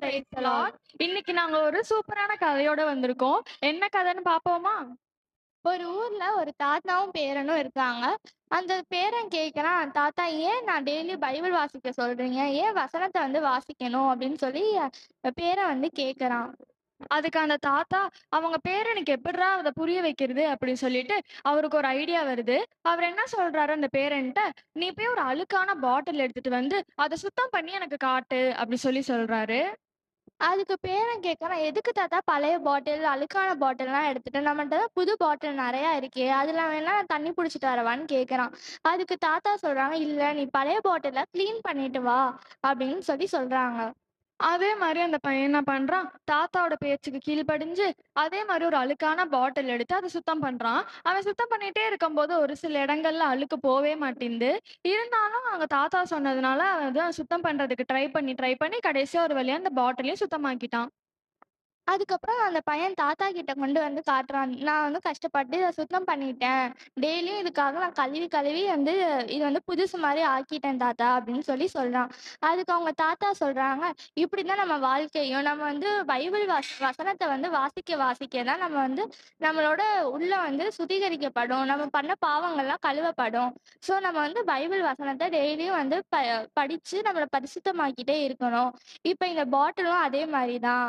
Praise the Lord. இன்னைக்கு நாங்க ஒரு சூப்பரான கதையோட வந்திருக்கோம். என்ன கதைன்னு பாப்போமா? ஒரு ஊர்ல ஒரு தாத்தாவும் பேரனும் இருக்காங்க. அந்த பேரன் கேட்குறான், தாத்தா ஏன் நான் டெய்லி பைபிள் வாசிக்க சொல்றீங்க? ஏன் வசனத்தை வாசிக்கணும் அப்படின்னு சொல்லி பேரன் கேட்குறான். அதுக்கு அந்த தாத்தா, அவங்க பேரனுக்கு எப்பிட்றா அத புரிய வைக்கிறது அப்படின்னு சொல்லிட்டு, அவருக்கு ஒரு ஐடியா வருது. அவர் என்ன சொல்றாரு அந்த பேரன்ட்ட, "நீ போய் ஒரு அழுக்கான பாட்டில் எடுத்துட்டு வந்து, அத சுத்தம் பண்ணி எனக்கு காட்டு" அப்படி சொல்லி சொல்றாரு. அதுக்கு பேரன் கேட்குறான், எதுக்கு தாத்தா பழைய பாட்டில், அழுக்கான பாட்டில்லாம் எடுத்துட்டு, நம்மகிட்ட தான் புது பாட்டில் நிறையா இருக்கே, அதில் வேணா நான் தண்ணி பிடிச்சிட்டு வரவான்னு கேட்குறான். அதுக்கு தாத்தா சொல்றாங்க, இல்லை நீ பழைய பாட்டிலை க்ளீன் பண்ணிட்டு வா அப்படின்னு சொல்லி சொல்றாங்க. அதே மாரி அந்த பையன் என்ன பண்றான், தாத்தாவோட பேச்சுக்கு கீழ்ப்படிஞ்சு, அதே மாரி ஒரு அழுக்கான பாட்டில் எடுத்து அத சுத்தம் பண்றான். அவன் சுத்தம் பண்ணிட்டே இருக்கும்போது, ஒரு சில இடங்கள்ல அழுக்கு போவே மாட்டேன்து. இருந்தாலும் அவங்க தாத்தா சொன்னதுனால, அவன் அத சுத்தம் பண்றதுக்கு ட்ரை பண்ணி கடைசியா ஒரு வழியா அந்த பாட்டிலையும் சுத்தமாக்கிட்டான். அதுக்கப்புறம் அந்த பையன் தாத்தா கிட்ட கொண்டு காட்டுறான். நான் கஷ்டப்பட்டு இத சுத்தம் பண்ணிட்டேன். டெய்லியும் இதுக்காக நான் கழுவி கழுவி இது புதுசு மாரி ஆக்கிட்டேன் தாத்தா அப்படின்னு சொல்லி சொல்றான். அதுக்கு அவங்க தாத்தா சொல்றாங்க, இப்படிதான் நம்ம வாழ்க்கையும். நம்ம பைபிள் வசனத்த வாசிக்க வாசிக்க தான் நம்ம நம்மளோட உள்ள சுத்திகரிக்கப்படும். நம்ம பண்ண பாவங்கள்லாம் கழுவப்படும். ஸோ நம்ம பைபிள் வசனத்த டெய்லியும் படிச்சு நம்மள பரிசுத்தமாக்கிட்டே இருக்கணும். இப்ப இந்த பாட்டிலும் அதே மாரி தான்.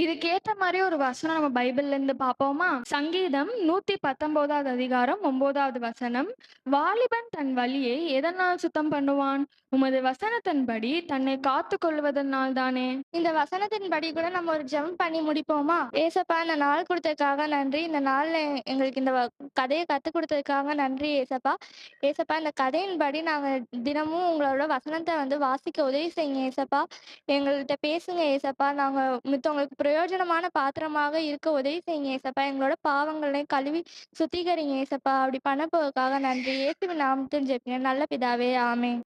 இதுக்கேத்த மாரி ஒரு வசனம் நம்ம பைபிள்ல இருந்து பார்ப்போமா? சங்கீதம் 119வது அதிகாரம் 9வது வசனம். "வாலிபன் தன் வழியை எதனால் சுத்தம் பண்ணுவான்? உமது வசனத்தின்படி தன்னை காத்துக் கொள்வதனால் தானே." இந்த வசனத்தின்படி கூட நம்ம ஒரு ஜெபம் பண்ணி முடிப்போமா? ஏசப்பா, இந்த நாள் கொடுத்ததுக்காக நன்றி. இந்த நாள்ல எங்களுக்கு இந்த கதையை கற்றுக் கொடுத்ததுக்காக நன்றி ஏசப்பா. ஏசப்பா, இந்த கதையின்படி நாங்கள் தினமும் உங்களோட வசனத்தை வாசிக்க உதவி செய்யுங்க ஏசப்பா. எங்கள்கிட்ட பேசுங்க ஏசப்பா. நாங்கள் மித்தவங்களுக்கு பிரயோஜனமான பாத்திரமாக இருக்க உதவி செய்யுங்க ஏசப்பா. எங்களோட பாவங்களை கழுவி சுத்திகரிங்க ஏசப்பா. அப்படி பண்ண போவதுக்காக நன்றி. இயேசுவின் நாமத்தில் ஜெபிக்கிறேன் நல்ல பிதாவே, ஆமென்.